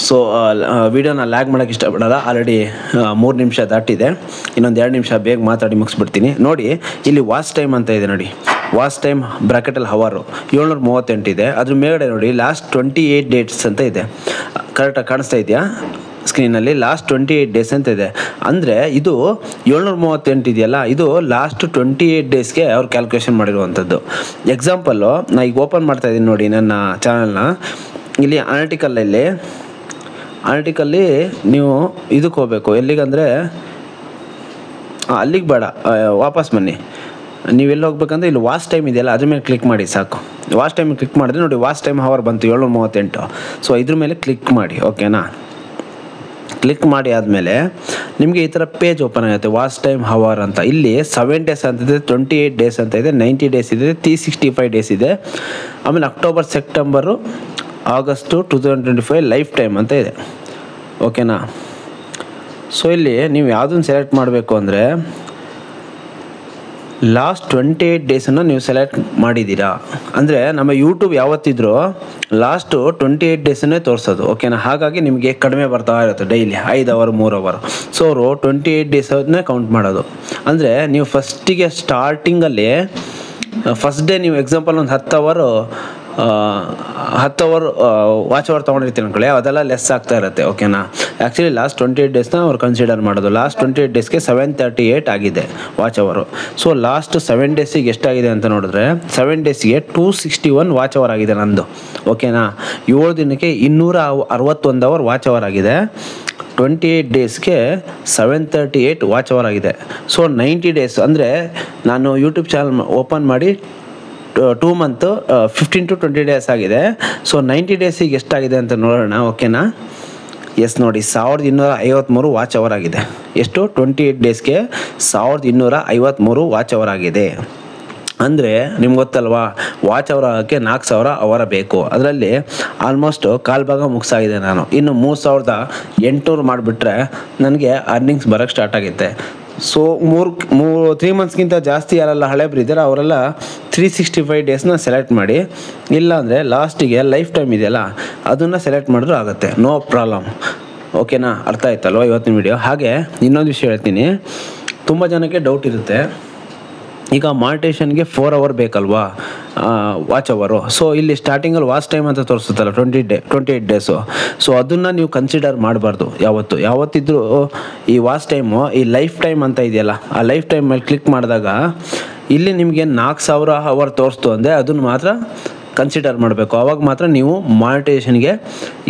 So ವೀಡಿಯೋನ lag ಮಾಡೋಕ್ಕೆ ಇಷ್ಟಪಡಲ್ಲ. ಆಲ್ರೆಡಿ 3 ನಿಮಿಷ ದಾಟಿದೆ. ಇನ್ನೊಂದು 2 ನಿಮಿಷ ಬೇಗ ಮಾತಾಡಿ ಮುಗಿಸ್ಬಿಡ್ತೀನಿ. ನೋಡಿ ಇಲ್ಲಿ ವಾಚ್ ಟೈಮ್ ಅಂತ ಇದೆ ನೋಡಿ. ವಾಚ್ ಟೈಮ್ ಬ್ರಾಕೆಟಲ್ಲಿ ಹವರು 738 ಇದೆ. ಅದ್ರ ಮೇಲ್ಗಡೆ ನೋಡಿ ಲಾಸ್ಟ್ 28 ಡೇಟ್ಸ್ ಅಂತ ಇದೆ. ಕರೆಕ್ಟಾಗಿ ಕಾಣಿಸ್ತಾ ಇದೆಯಾ ಸ್ಕ್ರೀನಲ್ಲಿ? ಲಾಸ್ಟ್ 28 ಡೇಸ್ ಅಂತ ಇದೆ. ಅಂದರೆ ಇದು 738 ಇದೆಯಲ್ಲ, ಇದು ಲಾಸ್ಟ್ 28 ಡೇಸ್ಗೆ ಅವ್ರು ಕ್ಯಾಲ್ಕುಲೇಷನ್ ಮಾಡಿರುವಂಥದ್ದು. ಎಕ್ಸಾಂಪಲ್ಲು ನಾನು ಈಗ ಓಪನ್ ಮಾಡ್ತಾ ಇದ್ದೀನಿ ನೋಡಿ ನನ್ನ ಚಾನಲ್ನ. ಇಲ್ಲಿ ಅನಾಲಿಟಿಕಲ್ಲಿ ನೀವು ಇದಕ್ಕೆ ಹೋಗಬೇಕು. ಎಲ್ಲಿಗಂದರೆ ಅಲ್ಲಿಗೆ ಬೇಡ, ವಾಪಸ್ ಬನ್ನಿ. ನೀವೆಲ್ಲಿ ಹೋಗ್ಬೇಕಂದ್ರೆ ಇಲ್ಲಿ ವಾಚ್ ಟೈಮ್ ಇದೆಯಲ್ಲ, ಅದ್ರ ಮೇಲೆ ಕ್ಲಿಕ್ ಮಾಡಿ ಸಾಕು. ವಾಚ್ ಟೈಮ್ ಕ್ಲಿಕ್ ಮಾಡಿದ್ರೆ ನೋಡಿ ವಾಚ್ ಟೈಮ್ ಹವರ್ ಬಂತು 738. ಸೊ ಇದ್ರ ಮೇಲೆ ಕ್ಲಿಕ್ ಮಾಡಿ, ಓಕೆನಾ? ಕ್ಲಿಕ್ ಮಾಡಿ ಆದಮೇಲೆ ನಿಮಗೆ ಈ ಥರ ಪೇಜ್ ಓಪನ್ ಆಗುತ್ತೆ, ವಾಚ್ ಟೈಮ್ ಹವರ್ ಅಂತ. ಇಲ್ಲಿ 7 ಡೇಸ್ ಅಂತಿದೆ, 28 ಡೇಸ್ ಅಂತ ಇದೆ, 90 ಡೇಸ್ ಇದೆ, 365 ಡೇಸ್ ಇದೆ. ಆಮೇಲೆ October, September, August 2025 life time ಅಂತ ಇದೆ, ಓಕೆನಾ? ಸೊ ಇಲ್ಲಿ ನೀವು ಯಾವುದನ್ನು ಸೆಲೆಕ್ಟ್ ಮಾಡಬೇಕು ಅಂದರೆ ಲಾಸ್ಟ್ 28 ಡೇಸನ್ನು ನೀವು ಸೆಲೆಕ್ಟ್ ಮಾಡಿದ್ದೀರಾ ಅಂದರೆ ನಮ್ಮ ಯೂಟ್ಯೂಬ್ ಯಾವತ್ತಿದ್ರೂ ಲಾಸ್ಟು 28 ಡೇಸನ್ನೇ ತೋರಿಸೋದು, ಓಕೆನಾ? ಹಾಗಾಗಿ ನಿಮಗೆ ಕಡಿಮೆ ಬರ್ತಾ ಇರುತ್ತೆ ಡೈಲಿ 5 ಅವರ್ 3 ಅವರ್. ಸೊ ಅವರು 28 ಡೇಸನ್ನೇ ಕೌಂಟ್ ಮಾಡೋದು. ಅಂದರೆ ನೀವು ಫಸ್ಟಿಗೆ ಸ್ಟಾರ್ಟಿಂಗಲ್ಲಿ ಫಸ್ಟ್ ಡೇ ನೀವು ಎಕ್ಸಾಂಪಲ್ ಒಂದು 10 ಅವರ್ ವಾಚ್ ಅವರ್ ತೊಗೊಂಡಿರ್ತೀನಿ ಅಂದ್ಕೊಳ್ಳಿ, ಅದೆಲ್ಲ ಲೆಸ್ ಆಗ್ತಾ ಇರುತ್ತೆ, ಓಕೆನಾ? ಆ್ಯಕ್ಚುಲಿ ಲಾಸ್ಟ್ 28 ಡೇಸ್ನ ಅವ್ರು ಕನ್ಸಿಡರ್ ಮಾಡೋದು. ಲಾಸ್ಟ್ 28 ಡೇಸ್ಗೆ 738 ಆಗಿದೆ ವಾಚ್ ಅವರು. ಸೊ ಲಾಸ್ಟ್ 7 ಡೇಸಿಗೆ ಎಷ್ಟಾಗಿದೆ ಅಂತ ನೋಡಿದ್ರೆ 7 ಡೇಸಿಗೆ 261 ವಾಚ್ ಅವರ್ ಆಗಿದೆ ನಂದು, ಓಕೆನಾ? 7 ದಿನಕ್ಕೆ 261 ಅವರ್ ವಾಚ್ ಅವರ್ ಆಗಿದೆ. 28 ಡೇಸ್ಗೆ 738 ವಾಚ್ ಅವರ್ ಆಗಿದೆ. ಸೊ 90 ಡೇಸ್ ಅಂದರೆ ನಾನು ಯೂಟ್ಯೂಬ್ ಚಾನಲ್ ಓಪನ್ ಮಾಡಿ 2 ಮಂತ್ 15 to 20 ಡೇಸ್ ಆಗಿದೆ. ಸೊ 90 ಡೇಸಿಗೆ ಎಷ್ಟಾಗಿದೆ ಅಂತ ನೋಡೋಣ, ಓಕೆನಾ? ಎಸ್ ನೋಡಿ 1253 ವಾಚ್ ಅವರ್ ಆಗಿದೆ. ಎಷ್ಟು? 28 ಡೇಸ್ಗೆ 1253 ವಾಚ್ ಅವರ್ ಆಗಿದೆ. ಅಂದರೆ ನಿಮ್ಗೆ ಗೊತ್ತಲ್ವಾ, ವಾಚ್ ಅವರ್ ಆಗೋಕ್ಕೆ 4000 ಅವರ ಬೇಕು. ಅದರಲ್ಲಿ ಆಲ್ಮೋಸ್ಟ್ ಕಾಲು ಭಾಗ ಮುಗಿಸಾಗಿದೆ ನಾನು. ಇನ್ನು 3800 ಮಾಡಿಬಿಟ್ರೆ ನನಗೆ ಅರ್ನಿಂಗ್ಸ್ ಬರೋಕ್ಕೆ ಸ್ಟಾರ್ಟ್ ಆಗುತ್ತೆ. ಸೊ 3 ಮಂತ್ಸ್ಗಿಂತ ಜಾಸ್ತಿ ಯಾರೆಲ್ಲ ಹಳೆಬ್ರು ಇದ್ದಾರೆ ಅವರೆಲ್ಲ 365 ಡೇಸ್ನ ಸೆಲೆಕ್ಟ್ ಮಾಡಿ. ಇಲ್ಲಾಂದರೆ ಲಾಸ್ಟಿಗೆ ಲೈಫ್ ಟೈಮ್ ಇದೆಯಲ್ಲ ಅದನ್ನು ಸೆಲೆಕ್ಟ್ ಮಾಡಿದ್ರೂ ಆಗುತ್ತೆ, ನೋ ಪ್ರಾಬ್ಲಮ್, ಓಕೆನಾ? ಅರ್ಥ ಆಯ್ತಲ್ವ ಇವತ್ತಿನ ವಿಡಿಯೋ? ಹಾಗೆ ಇನ್ನೊಂದು ವಿಷಯ ಹೇಳ್ತೀನಿ, ತುಂಬ ಜನಕ್ಕೆ ಡೌಟ್ ಇರುತ್ತೆ. ಈಗ ಮಾನಿಟೇಷನ್ಗೆ 4 ಅವರ್ ಬೇಕಲ್ವಾ ವಾಚ್ ಅವರು. ಸೊ ಇಲ್ಲಿ ಸ್ಟಾರ್ಟಿಂಗಲ್ಲಿ ವಾಚ್ ಟೈಮ್ ಅಂತ ತೋರಿಸುತ್ತಲ್ಲ 28 ಡೇಸು. ಸೊ ಅದನ್ನು ನೀವು ಕನ್ಸಿಡರ್ ಮಾಡಬಾರ್ದು ಯಾವತ್ತಿದ್ರೂ. ಈ ವಾಚ್ ಟೈಮು ಈ ಲೈಫ್ ಟೈಮ್ ಅಂತ ಇದೆಯಲ್ಲ, ಆ ಲೈಫ್ ಟೈಮ್ ಮೇಲೆ ಕ್ಲಿಕ್ ಮಾಡಿದಾಗ ಇಲ್ಲಿ ನಿಮಗೆ 4000 ಅವರ್ ತೋರಿಸ್ತು ಅಂದರೆ ಅದನ್ನು ಮಾತ್ರ ಕನ್ಸಿಡರ್ ಮಾಡಬೇಕು. ಆವಾಗ ಮಾತ್ರ ನೀವು ಮಾನಿಟೇಷನ್ಗೆ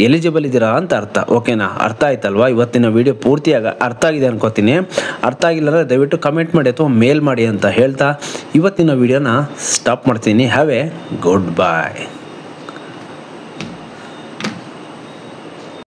ಎಲಿಜಿಬಲ್ ಇದ್ದೀರಾ ಅಂತ ಅರ್ಥ, ಓಕೆನಾ? ಅರ್ಥ ಆಯ್ತಲ್ವಾ? ಇವತ್ತಿನ ವಿಡಿಯೋ ಪೂರ್ತಿಯಾಗಿ ಅರ್ಥ ಆಗಿದೆ ಅನ್ಕೋತೀನಿ. ಅರ್ಥ ಆಗಿಲ್ಲ ಅಂದರೆ ದಯವಿಟ್ಟು ಕಮೆಂಟ್ ಮಾಡಿ ಅಥವಾ ಮೇಲ್ ಮಾಡಿ ಅಂತ ಹೇಳ್ತಾ ಇವತ್ತಿನ ವಿಡಿಯೋನ ಸ್ಟಾಪ್ ಮಾಡ್ತೀನಿ. Have a good bye.